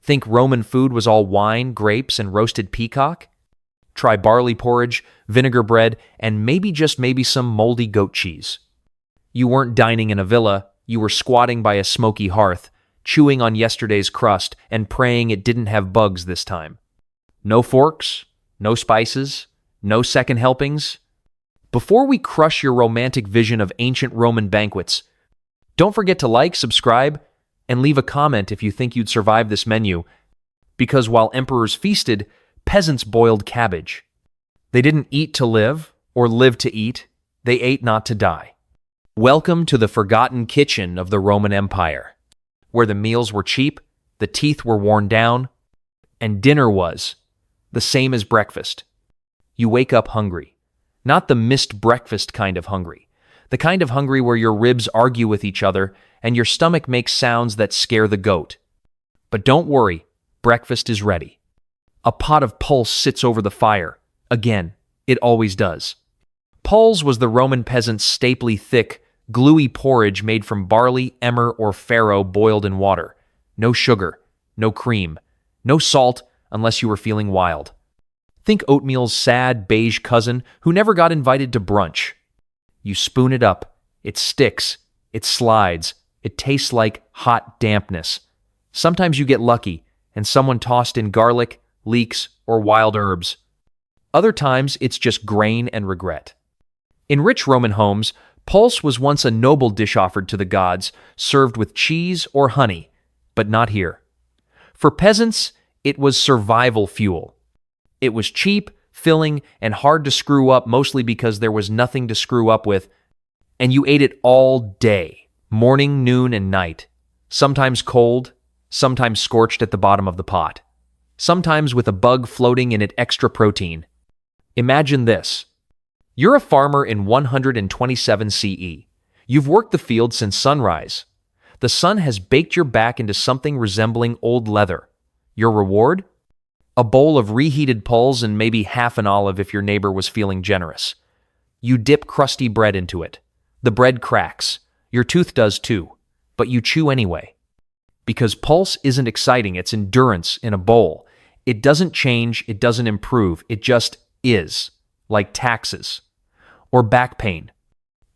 Think Roman food was all wine, grapes, and roasted peacock? Try barley porridge, vinegar bread, and maybe just maybe some moldy goat cheese. You weren't dining in a villa, you were squatting by a smoky hearth, chewing on yesterday's crust and praying it didn't have bugs this time. No forks, no spices, no second helpings. Before we crush your romantic vision of ancient Roman banquets, don't forget to like, subscribe, and leave a comment if you think you'd survive this menu, because while emperors feasted, peasants boiled cabbage. They didn't eat to live or live to eat, they ate not to die. Welcome to the forgotten kitchen of the Roman Empire, where the meals were cheap, the teeth were worn down, and dinner was the same as breakfast. You wake up hungry. Not the missed breakfast kind of hungry. The kind of hungry where your ribs argue with each other and your stomach makes sounds that scare the goat. But don't worry, breakfast is ready. A pot of puls sits over the fire. Again, it always does. Puls was the Roman peasant's staply thick, gluey porridge made from barley, emmer, or farro boiled in water. No sugar, no cream, no salt unless you were feeling wild. Think oatmeal's sad, beige cousin who never got invited to brunch. You spoon it up, it sticks, it slides, it tastes like hot dampness. Sometimes you get lucky, and someone tossed in garlic, leeks, or wild herbs. Other times, it's just grain and regret. In rich Roman homes, puls was once a noble dish offered to the gods, served with cheese or honey, but not here. For peasants, it was survival fuel. It was cheap, filling, and hard to screw up, mostly because there was nothing to screw up with, and you ate it all day, morning, noon, and night, sometimes cold, sometimes scorched at the bottom of the pot, sometimes with a bug floating in it extra protein. Imagine this. You're a farmer in 127 CE. You've worked the field since sunrise. The sun has baked your back into something resembling old leather. Your reward? A bowl of reheated puls and maybe half an olive if your neighbor was feeling generous. You dip crusty bread into it. The bread cracks. Your tooth does too. But you chew anyway. Because puls isn't exciting, it's endurance in a bowl. It doesn't change, it doesn't improve, it just is. Like taxes. Or back pain.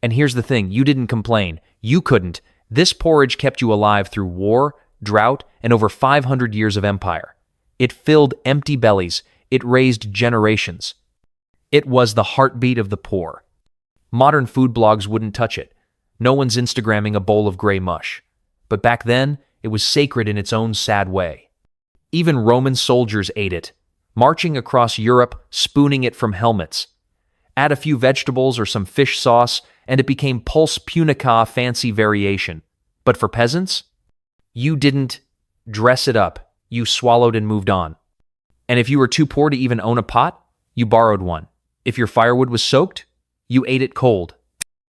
And here's the thing, you didn't complain. You couldn't. This porridge kept you alive through war, drought, and over 500 years of empire. It filled empty bellies. It raised generations. It was the heartbeat of the poor. Modern food blogs wouldn't touch it. No one's Instagramming a bowl of gray mush. But back then, it was sacred in its own sad way. Even Roman soldiers ate it, marching across Europe, spooning it from helmets. Add a few vegetables or some fish sauce, and it became puls punica fancy variation. But for peasants, you didn't dress it up. You swallowed and moved on. And if you were too poor to even own a pot, you borrowed one. If your firewood was soaked, you ate it cold.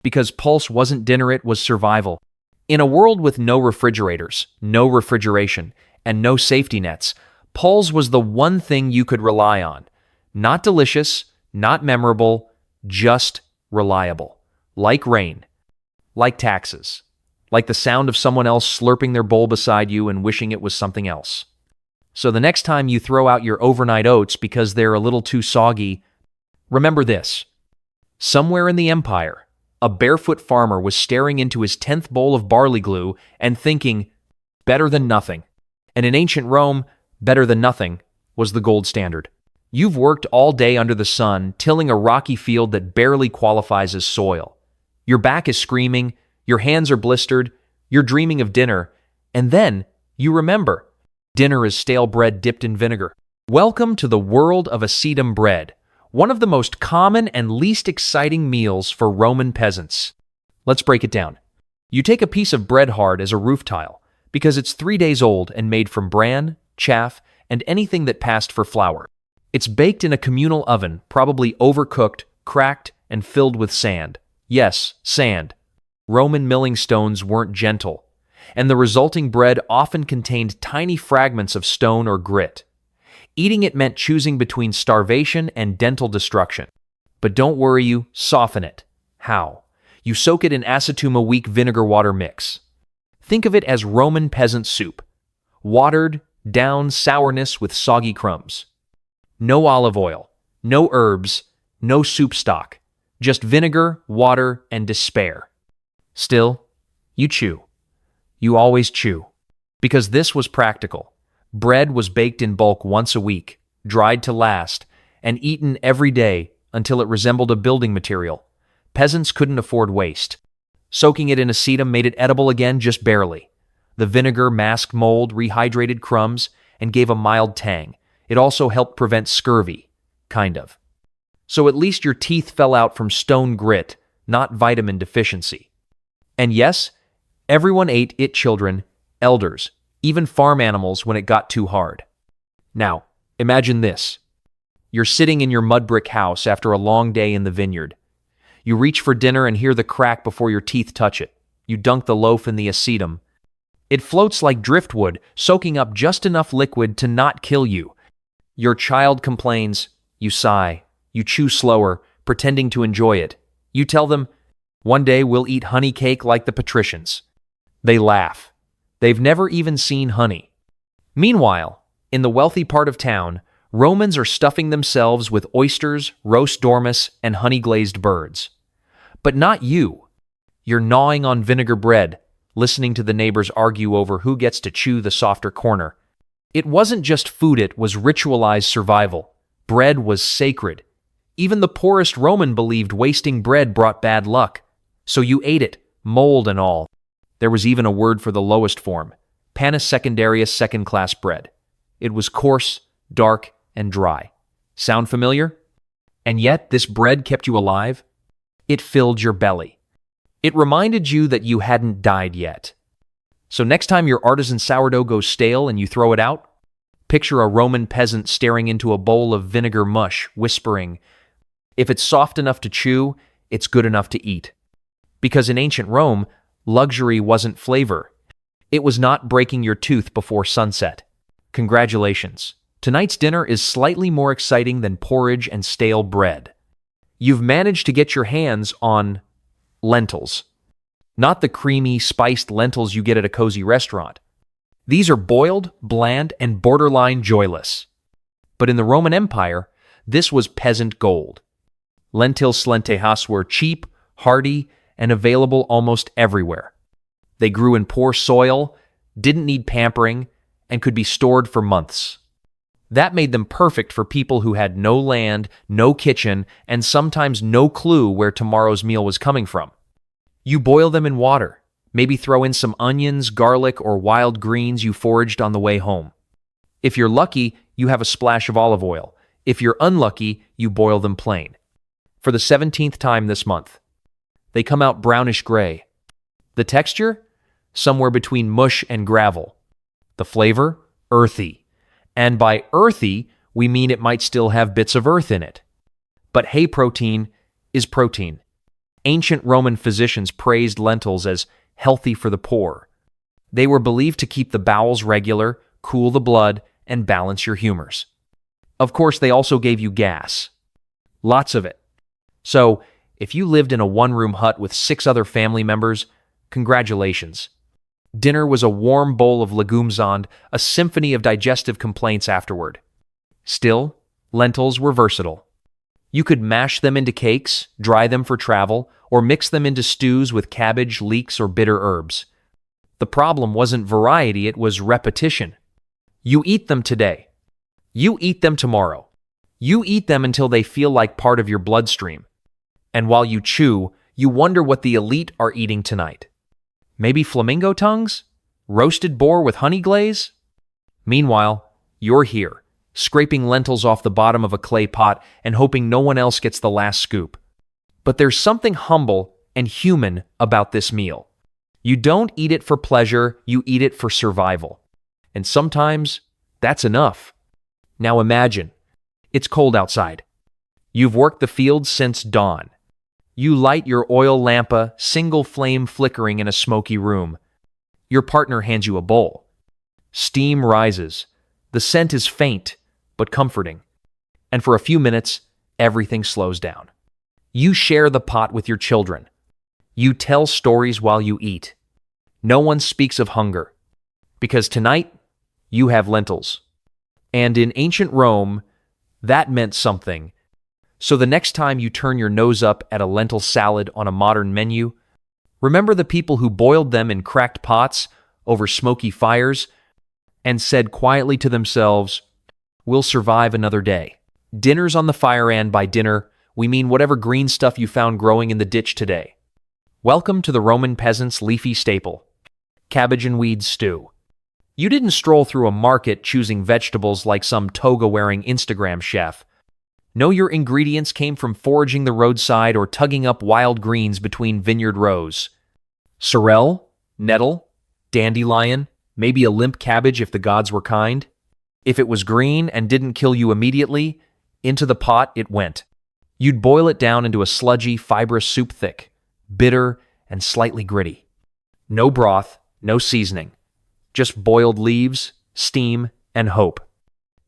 Because puls wasn't dinner, it was survival. In a world with no refrigerators, no refrigeration, and no safety nets, puls was the one thing you could rely on. Not delicious, not memorable, just reliable. Like rain. Like taxes. Like the sound of someone else slurping their bowl beside you and wishing it was something else. So the next time you throw out your overnight oats because they're a little too soggy, remember this. Somewhere in the empire, a barefoot farmer was staring into his 10th bowl of barley glue and thinking, better than nothing. And in ancient Rome, better than nothing was the gold standard. You've worked all day under the sun, tilling a rocky field that barely qualifies as soil. Your back is screaming, your hands are blistered, you're dreaming of dinner, and then you remember. Dinner is stale bread dipped in vinegar. Welcome to the world of acetum bread, one of the most common and least exciting meals for Roman peasants. Let's break it down. You take a piece of bread hard as a roof tile, because it's 3 days old and made from bran, chaff, and anything that passed for flour. It's baked in a communal oven, probably overcooked, cracked, and filled with sand. Yes, sand. Roman milling stones weren't gentle, and the resulting bread often contained tiny fragments of stone or grit. Eating it meant choosing between starvation and dental destruction. But don't worry, you soften it. How? You soak it in acetum a week vinegar water mix. Think of it as Roman peasant soup. Watered, down sourness with soggy crumbs. No olive oil, no herbs, no soup stock, just vinegar, water, and despair. Still, you chew. You always chew. Because this was practical. Bread was baked in bulk once a week, dried to last, and eaten every day until it resembled a building material. Peasants couldn't afford waste. Soaking it in acetum made it edible again just barely. The vinegar masked mold, rehydrated crumbs, and gave a mild tang. It also helped prevent scurvy, kind of. So at least your teeth fell out from stone grit, not vitamin deficiency. And yes, everyone ate it, children, elders, even farm animals when it got too hard. Now, imagine this. You're sitting in your mud brick house after a long day in the vineyard. You reach for dinner and hear the crack before your teeth touch it. You dunk the loaf in the acetum. It floats like driftwood, soaking up just enough liquid to not kill you. Your child complains. You sigh. You chew slower, pretending to enjoy it. You tell them, "One day we'll eat honey cake like the patricians." They laugh. They've never even seen honey. Meanwhile, in the wealthy part of town, Romans are stuffing themselves with oysters, roast dormice, and honey-glazed birds. But not you. You're gnawing on vinegar bread, listening to the neighbors argue over who gets to chew the softer corner. It wasn't just food, it was ritualized survival. Bread was sacred. Even the poorest Roman believed wasting bread brought bad luck. So you ate it, mold and all. There was even a word for the lowest form, panis secundarius, second-class bread. It was coarse, dark, and dry. Sound familiar? And yet this bread kept you alive? It filled your belly. It reminded you that you hadn't died yet. So next time your artisan sourdough goes stale and you throw it out, picture a Roman peasant staring into a bowl of vinegar mush, whispering, "If it's soft enough to chew, it's good enough to eat." Because in ancient Rome, luxury wasn't flavor. It was not breaking your tooth before sunset. Congratulations. Tonight's dinner is slightly more exciting than porridge and stale bread. You've managed to get your hands on lentils. Not the creamy, spiced lentils you get at a cozy restaurant. These are boiled, bland, and borderline joyless. But in the Roman Empire, this was peasant gold. Lentils lentejas were cheap, hearty, and available almost everywhere. They grew in poor soil, didn't need pampering, and could be stored for months. That made them perfect for people who had no land, no kitchen, and sometimes no clue where tomorrow's meal was coming from. You boil them in water, maybe throw in some onions, garlic, or wild greens you foraged on the way home. If you're lucky, you have a splash of olive oil. If you're unlucky, you boil them plain. For the 17th time this month. They come out brownish gray. The texture? Somewhere between mush and gravel. The flavor? Earthy. And by earthy, we mean it might still have bits of earth in it. But hay protein is protein. Ancient Roman physicians praised lentils as healthy for the poor. They were believed to keep the bowels regular, cool the blood, and balance your humors. Of course, they also gave you gas. Lots of it. So, if you lived in a one-room hut with 6 other family members, congratulations. Dinner was a warm bowl of legumes and a symphony of digestive complaints afterward. Still, lentils were versatile. You could mash them into cakes, dry them for travel, or mix them into stews with cabbage, leeks, or bitter herbs. The problem wasn't variety, it was repetition. You eat them today. You eat them tomorrow. You eat them until they feel like part of your bloodstream. And while you chew, you wonder what the elite are eating tonight. Maybe flamingo tongues? Roasted boar with honey glaze? Meanwhile, you're here, scraping lentils off the bottom of a clay pot and hoping no one else gets the last scoop. But there's something humble and human about this meal. You don't eat it for pleasure, you eat it for survival. And sometimes, that's enough. Now imagine, it's cold outside. You've worked the fields since dawn. You light your oil lampa, single flame flickering in a smoky room. Your partner hands you a bowl. Steam rises. The scent is faint, but comforting. And for a few minutes, everything slows down. You share the pot with your children. You tell stories while you eat. No one speaks of hunger. Because tonight, You have lentils. And in ancient Rome, that meant something. So the next time you turn your nose up at a lentil salad on a modern menu, remember the people who boiled them in cracked pots over smoky fires and said quietly to themselves, "We'll survive another day." Dinner's on the fire, and by dinner, we mean whatever green stuff you found growing in the ditch today. Welcome to the Roman peasant's leafy staple, cabbage and weeds stew. You didn't stroll through a market choosing vegetables like some toga-wearing Instagram chef. No, your ingredients came from foraging the roadside or tugging up wild greens between vineyard rows. Sorrel, nettle, dandelion, maybe a limp cabbage if the gods were kind. If it was green and didn't kill you immediately, into the pot it went. You'd boil it down into a sludgy, fibrous soup thick, bitter and slightly gritty. No broth, no seasoning. Just boiled leaves, steam, and hope.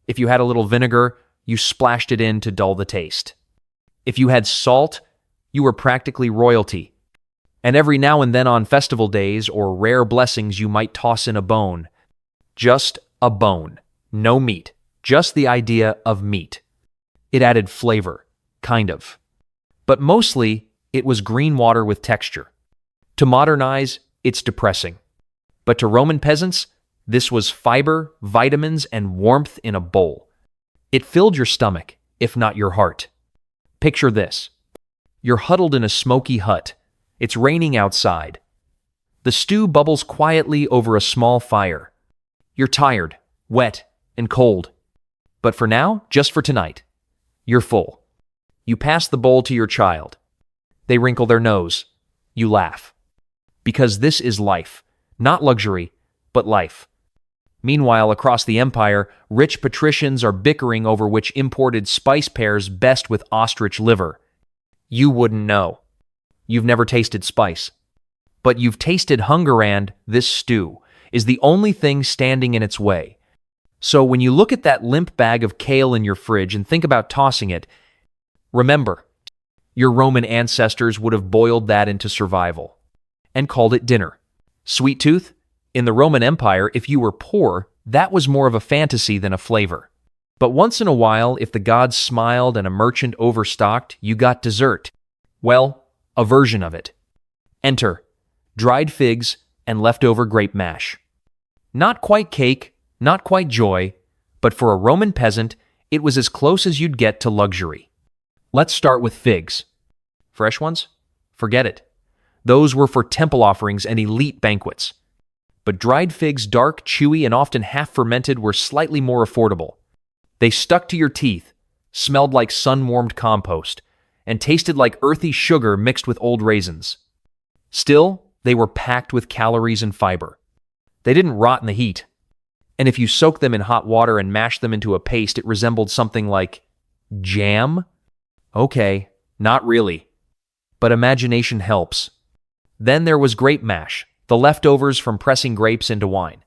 If you had a little vinegar, you splashed it in to dull the taste. If you had salt, you were practically royalty. And every now and then on festival days or rare blessings you might toss in a bone. Just a bone. No meat. Just the idea of meat. It added flavor. Kind of. But mostly, it was green water with texture. To modernize, it's depressing. But to Roman peasants, this was fiber, vitamins, and warmth in a bowl. It filled your stomach, if not your heart. Picture this. You're huddled in a smoky hut. It's raining outside. The stew bubbles quietly over a small fire. You're tired, wet, and cold. But for now, just for tonight, you're full. You pass the bowl to your child. They wrinkle their nose. You laugh. Because this is life. Not luxury, but life. Meanwhile, across the empire, rich patricians are bickering over which imported spice pairs best with ostrich liver. You wouldn't know. You've never tasted spice. But you've tasted hunger, and this stew is the only thing standing in its way. So when you look at that limp bag of kale in your fridge and think about tossing it, remember, your Roman ancestors would have boiled that into survival and called it dinner. Sweet tooth? In the Roman Empire, if you were poor, that was more of a fantasy than a flavor. But once in a while, if the gods smiled and a merchant overstocked, you got dessert. Well, a version of it. Enter dried figs and leftover grape mash. Not quite cake, not quite joy, but for a Roman peasant, it was as close as you'd get to luxury. Let's start with figs. Fresh ones? Forget it. Those were for temple offerings and elite banquets. But dried figs, dark, chewy, and often half-fermented, were slightly more affordable. They stuck to your teeth, smelled like sun-warmed compost, and tasted like earthy sugar mixed with old raisins. Still, they were packed with calories and fiber. They didn't rot in the heat. And if you soaked them in hot water and mashed them into a paste, it resembled something like jam? Okay, not really. But imagination helps. Then there was grape mash, the leftovers from pressing grapes into wine.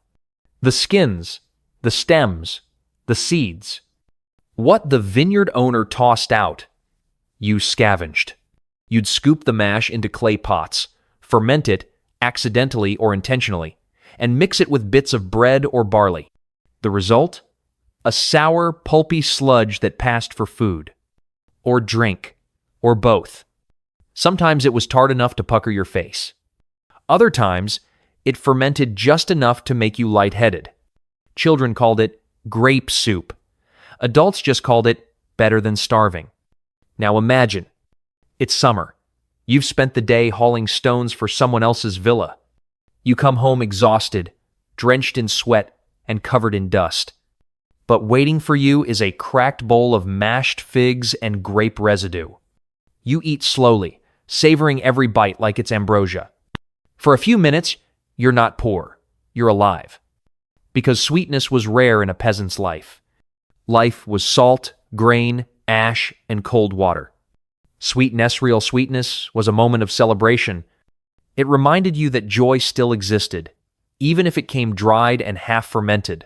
The skins, the stems, the seeds. What the vineyard owner tossed out, you scavenged. You'd scoop the mash into clay pots, ferment it, accidentally or intentionally, and mix it with bits of bread or barley. The result? A sour, pulpy sludge that passed for food. Or drink. Or both. Sometimes it was tart enough to pucker your face. Other times, it fermented just enough to make you lightheaded. Children called it grape soup. Adults just called it better than starving. Now imagine, it's summer. You've spent the day hauling stones for someone else's villa. You come home exhausted, drenched in sweat, and covered in dust. But waiting for you is a cracked bowl of mashed figs and grape residue. You eat slowly, savoring every bite like it's ambrosia. For a few minutes, you're not poor, you're alive. Because sweetness was rare in a peasant's life. Life was salt, grain, ash, and cold water. Sweetness, real sweetness, was a moment of celebration. It reminded you that joy still existed, even if it came dried and half-fermented.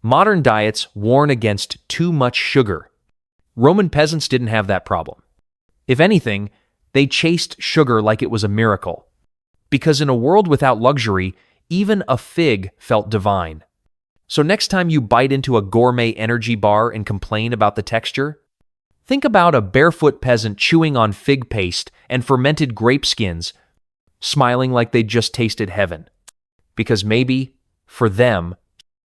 Modern diets warn against too much sugar. Roman peasants didn't have that problem. If anything, they chased sugar like it was a miracle. Because in a world without luxury, even a fig felt divine. So next time you bite into a gourmet energy bar and complain about the texture, think about a barefoot peasant chewing on fig paste and fermented grape skins, smiling like they just tasted heaven. Because maybe, for them,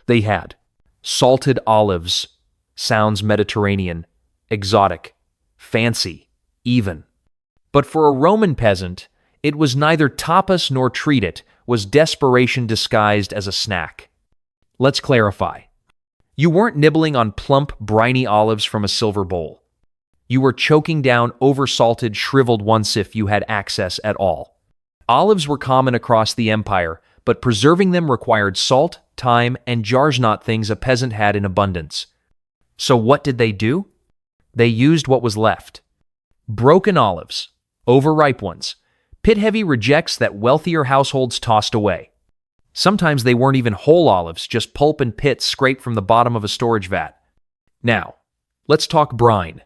they had salted olives. Sounds Mediterranean, exotic, fancy, even. But for a Roman peasant, it was neither tapas nor treat it, was desperation disguised as a snack. Let's clarify. You weren't nibbling on plump, briny olives from a silver bowl. You were choking down oversalted, shriveled ones if you had access at all. Olives were common across the empire, but preserving them required salt, thyme, and jarsnot, things a peasant had in abundance. So what did they do? They used what was left. Broken olives, overripe ones, pit-heavy rejects that wealthier households tossed away. Sometimes they weren't even whole olives, just pulp and pits scraped from the bottom of a storage vat. Now, let's talk brine.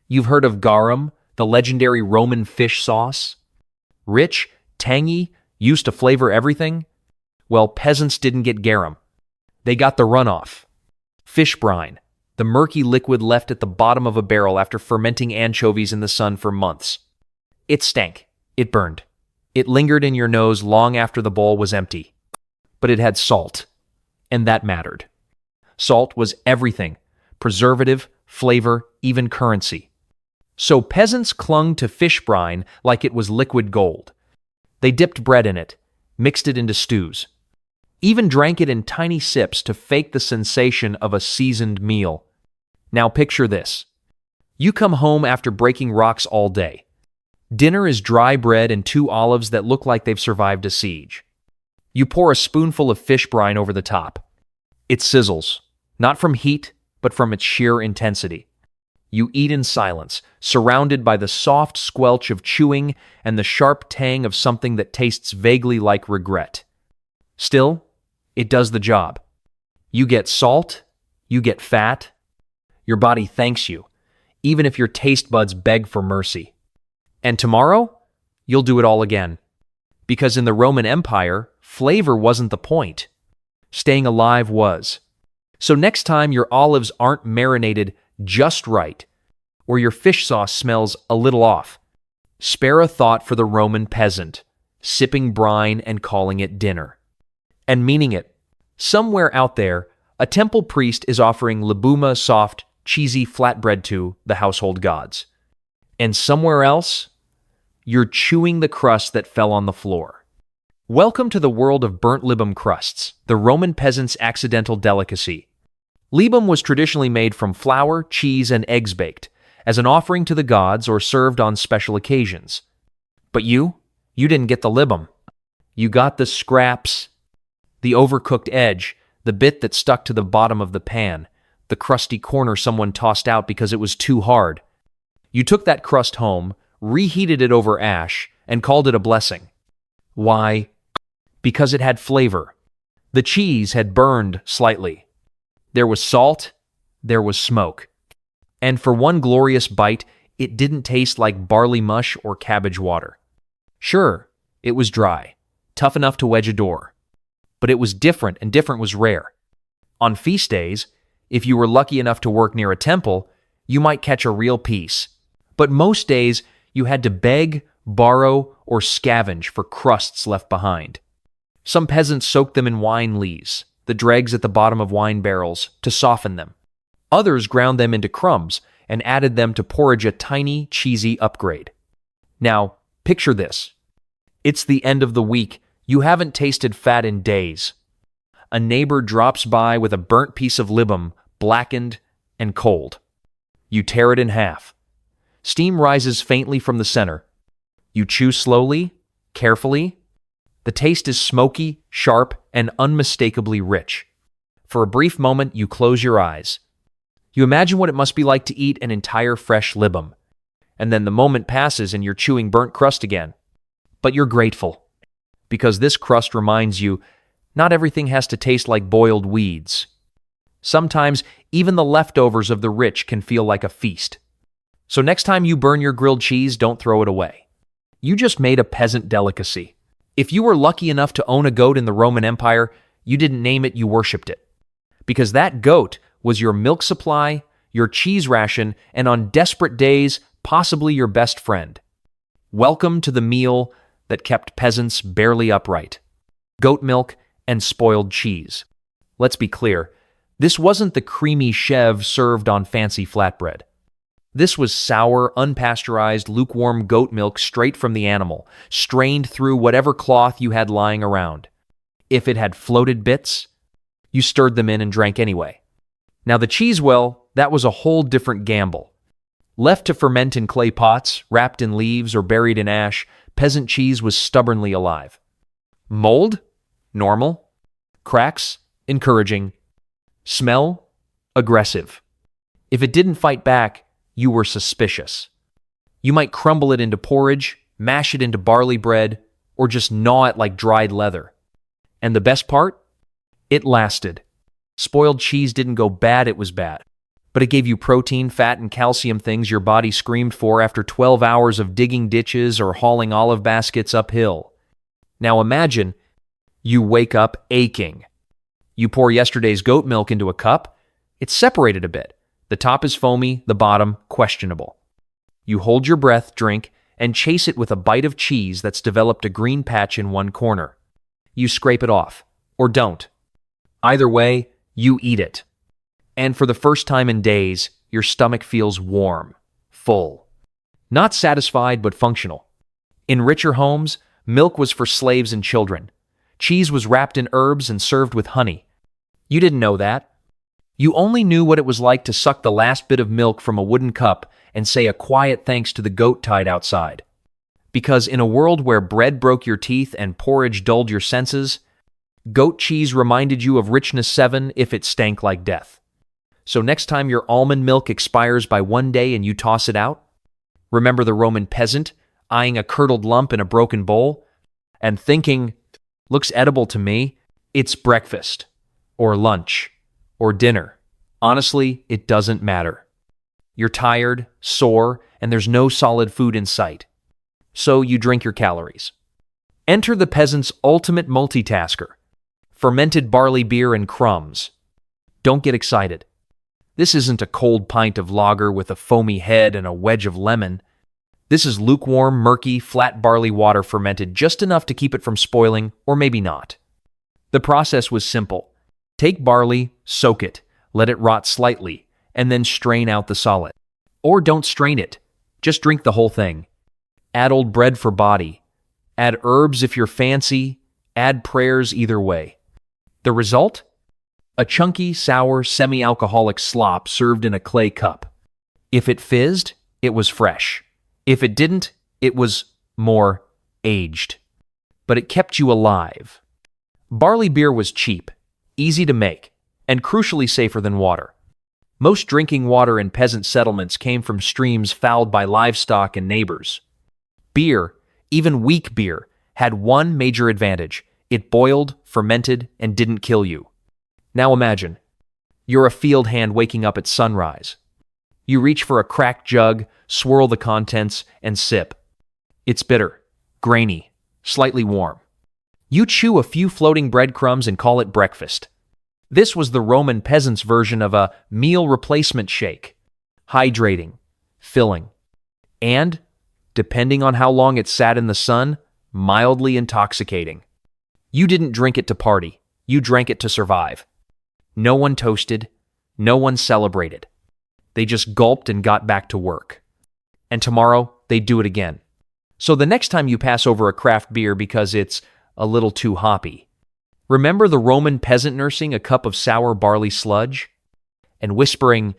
You've heard of garum, the legendary Roman fish sauce? Rich, tangy, used to flavor everything? Well, peasants didn't get garum. They got the runoff. Fish brine, the murky liquid left at the bottom of a barrel after fermenting anchovies in the sun for months. It stank. It burned. It lingered in your nose long after the bowl was empty. But it had salt, and that mattered. Salt was everything: preservative, flavor, even currency. So peasants clung to fish brine like it was liquid gold. They dipped bread in it, mixed it into stews, even drank it in tiny sips to fake the sensation of a seasoned meal. Now picture this. You come home after breaking rocks all day. Dinner is dry bread and 2 olives that look like they've survived a siege. You pour a spoonful of fish brine over the top. It sizzles, not from heat, but from its sheer intensity. You eat in silence, surrounded by the soft squelch of chewing and the sharp tang of something that tastes vaguely like regret. Still, it does the job. You get salt, you get fat. Your body thanks you, even if your taste buds beg for mercy. And tomorrow, you'll do it all again. Because in the Roman Empire, flavor wasn't the point. Staying alive was. So next time your olives aren't marinated just right, or your fish sauce smells a little off, spare a thought for the Roman peasant, sipping brine and calling it dinner. And meaning it. Somewhere out there, a temple priest is offering libuma, soft, cheesy flatbread to the household gods. And somewhere else, you're chewing the crust that fell on the floor. Welcome to the world of burnt libum crusts, the Roman peasant's accidental delicacy. Libum was traditionally made from flour, cheese, and eggs baked, as an offering to the gods or served on special occasions. But you didn't get the libum. You got the scraps, the overcooked edge, the bit that stuck to the bottom of the pan, the crusty corner someone tossed out because it was too hard. You took that crust home, reheated it over ash, and called it a blessing. Why? Because it had flavor. The cheese had burned slightly. There was salt, there was smoke. And for one glorious bite, it didn't taste like barley mush or cabbage water. Sure, it was dry, tough enough to wedge a door. But it was different, and different was rare. On feast days, if you were lucky enough to work near a temple, you might catch a real piece. But most days, you had to beg, borrow, or scavenge for crusts left behind. Some peasants soaked them in wine lees, the dregs at the bottom of wine barrels, to soften them. Others ground them into crumbs and added them to porridge, a tiny, cheesy upgrade. Now, picture this. It's the end of the week. You haven't tasted fat in days. A neighbor drops by with a burnt piece of libum, blackened and cold. You tear it in half. Steam rises faintly from the center. You chew slowly, carefully. The taste is smoky, sharp, and unmistakably rich. For a brief moment, you close your eyes. You imagine what it must be like to eat an entire fresh libum. And then the moment passes and you're chewing burnt crust again. But you're grateful. Because this crust reminds you, not everything has to taste like boiled weeds. Sometimes, even the leftovers of the rich can feel like a feast. So next time you burn your grilled cheese, don't throw it away. You just made a peasant delicacy. If you were lucky enough to own a goat in the Roman Empire, you didn't name it, you worshipped it. because that goat was your milk supply, your cheese ration, and on desperate days, possibly your best friend. Welcome to the meal that kept peasants barely upright. Goat milk and spoiled cheese. Let's be clear, this wasn't the creamy chev served on fancy flatbread. This was sour, unpasteurized, lukewarm goat milk straight from the animal, strained through whatever cloth you had lying around. If it had floated bits, you stirred them in and drank anyway. Now the cheese, well, that was a whole different gamble. Left to ferment in clay pots, wrapped in leaves or buried in ash, peasant cheese was stubbornly alive. Mold? Normal. Cracks? Encouraging. Smell? Aggressive. If it didn't fight back, you were suspicious. You might crumble it into porridge, mash it into barley bread, or just gnaw it like dried leather. And the best part? It lasted. Spoiled cheese didn't go bad, it was bad. But it gave you protein, fat, and calcium, things your body screamed for after 12 hours of digging ditches or hauling olive baskets uphill. Now imagine you wake up aching. You pour yesterday's goat milk into a cup. It's separated a bit. The top is foamy, the bottom questionable. You hold your breath, drink, and chase it with a bite of cheese that's developed a green patch in one corner. You scrape it off, or don't. Either way, you eat it. And for the first time in days, your stomach feels warm, full. Not satisfied, but functional. In richer homes, milk was for slaves and children. Cheese was wrapped in herbs and served with honey. You didn't know that. You only knew what it was like to suck the last bit of milk from a wooden cup and say a quiet thanks to the goat tied outside. Because in a world where bread broke your teeth and porridge dulled your senses, goat cheese reminded you of richness 7 if it stank like death. So next time your almond milk expires by one day and you toss it out, remember the Roman peasant eyeing a curdled lump in a broken bowl and thinking, looks edible to me, it's breakfast, or lunch, or dinner. Honestly, it doesn't matter. You're tired, sore, and there's no solid food in sight. So you drink your calories. Enter the peasant's ultimate multitasker. Fermented barley beer and crumbs. Don't get excited. This isn't a cold pint of lager with a foamy head and a wedge of lemon. This is lukewarm, murky, flat barley water fermented just enough to keep it from spoiling, or maybe not. The process was simple. Take barley, soak it, let it rot slightly, and then strain out the solid. Or don't strain it. Just drink the whole thing. Add old bread for body. Add herbs if you're fancy. Add prayers either way. The result? A chunky, sour, semi-alcoholic slop served in a clay cup. If it fizzed, it was fresh. If it didn't, it was more aged. But it kept you alive. Barley beer was cheap, easy to make, and crucially safer than water. Most drinking water in peasant settlements came from streams fouled by livestock and neighbors. Beer, even weak beer, had one major advantage. It boiled, fermented, and didn't kill you. Now imagine, you're a field hand waking up at sunrise. You reach for a cracked jug, swirl the contents, and sip. It's bitter, grainy, slightly warm. You chew a few floating breadcrumbs and call it breakfast. This was the Roman peasant's version of a meal replacement shake. Hydrating, filling, and, depending on how long it sat in the sun, mildly intoxicating. You didn't drink it to party. You drank it to survive. No one toasted. No one celebrated. They just gulped and got back to work. And tomorrow, they'd do it again. So the next time you pass over a craft beer because it's a little too hoppy, remember the Roman peasant nursing a cup of sour barley sludge and whispering,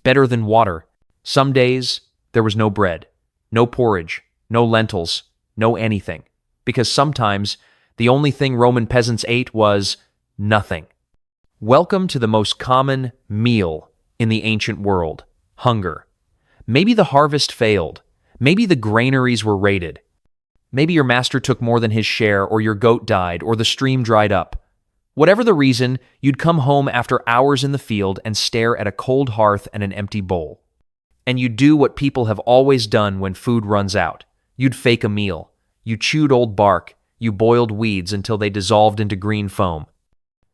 better than water. Some days, there was no bread, no porridge, no lentils, no anything. Because sometimes, the only thing Roman peasants ate was nothing. Welcome to the most common meal in the ancient world, hunger. Maybe the harvest failed. Maybe the granaries were raided. Maybe your master took more than his share, or your goat died, or the stream dried up. Whatever the reason, you'd come home after hours in the field and stare at a cold hearth and an empty bowl. And you'd do what people have always done when food runs out. You'd fake a meal. You chewed old bark. You boiled weeds until they dissolved into green foam.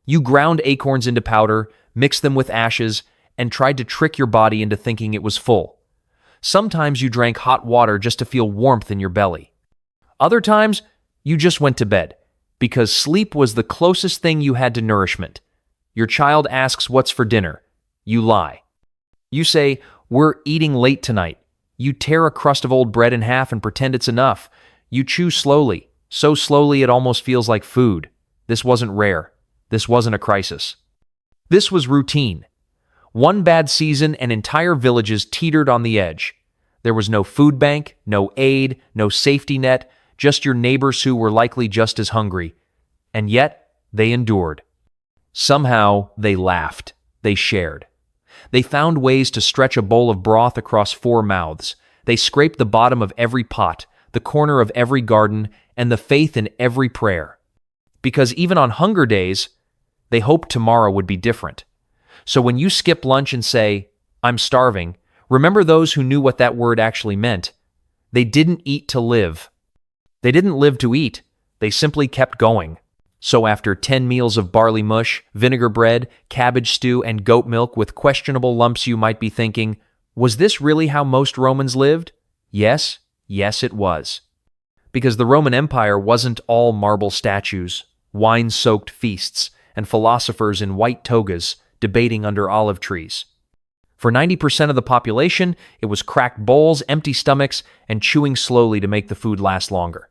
You ground acorns into powder, mixed them with ashes, and tried to trick your body into thinking it was full. Sometimes you drank hot water just to feel warmth in your belly. Other times, you just went to bed, because sleep was the closest thing you had to nourishment. Your child asks what's for dinner. You lie. You say, "We're eating late tonight." You tear a crust of old bread in half and pretend it's enough. You chew slowly, so slowly it almost feels like food. This wasn't rare. This wasn't a crisis. This was routine. One bad season and entire villages teetered on the edge. There was no food bank, no aid, no safety net, just your neighbors who were likely just as hungry. And yet, they endured. Somehow, they laughed. They shared. They found ways to stretch a bowl of broth across 4 mouths. They scraped the bottom of every pot, the corner of every garden, and the faith in every prayer. Because even on hunger days, they hoped tomorrow would be different. So when you skip lunch and say, "I'm starving," remember those who knew what that word actually meant. They didn't eat to live. They didn't live to eat. They simply kept going. So after 10 meals of barley mush, vinegar bread, cabbage stew, and goat milk with questionable lumps, you might be thinking, was this really how most Romans lived? Yes, it was. Because the Roman Empire wasn't all marble statues, wine-soaked feasts, and philosophers in white togas debating under olive trees. For 90% of the population, it was cracked bowls, empty stomachs, and chewing slowly to make the food last longer.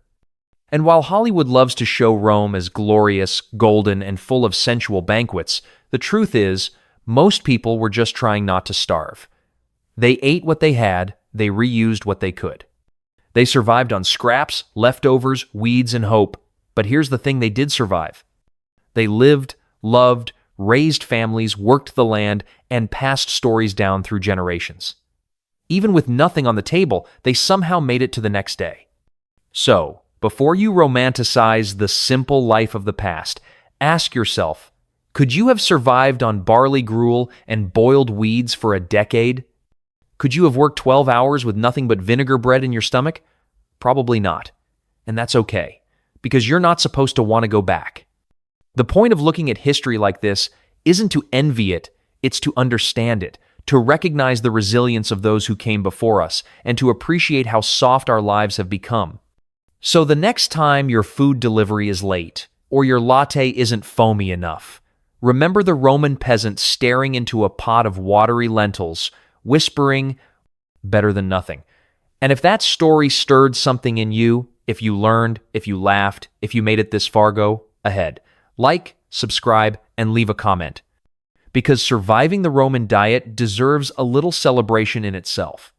And while Hollywood loves to show Rome as glorious, golden, and full of sensual banquets, the truth is, most people were just trying not to starve. They ate what they had, they reused what they could. They survived on scraps, leftovers, weeds, and hope. But here's the thing they did survive. They lived, loved, raised families, worked the land, and passed stories down through generations. Even with nothing on the table, they somehow made it to the next day. So, before you romanticize the simple life of the past, ask yourself, could you have survived on barley gruel and boiled weeds for a decade? Could you have worked 12 hours with nothing but vinegar bread in your stomach? Probably not. And that's okay, because you're not supposed to want to go back. The point of looking at history like this isn't to envy it, it's to understand it, to recognize the resilience of those who came before us, and to appreciate how soft our lives have become. So the next time your food delivery is late, or your latte isn't foamy enough, remember the Roman peasant staring into a pot of watery lentils, whispering, "Better than nothing." And if that story stirred something in you, if you learned, if you laughed, if you made it this far, go ahead. Like, subscribe, and leave a comment. Because surviving the Roman diet deserves a little celebration in itself.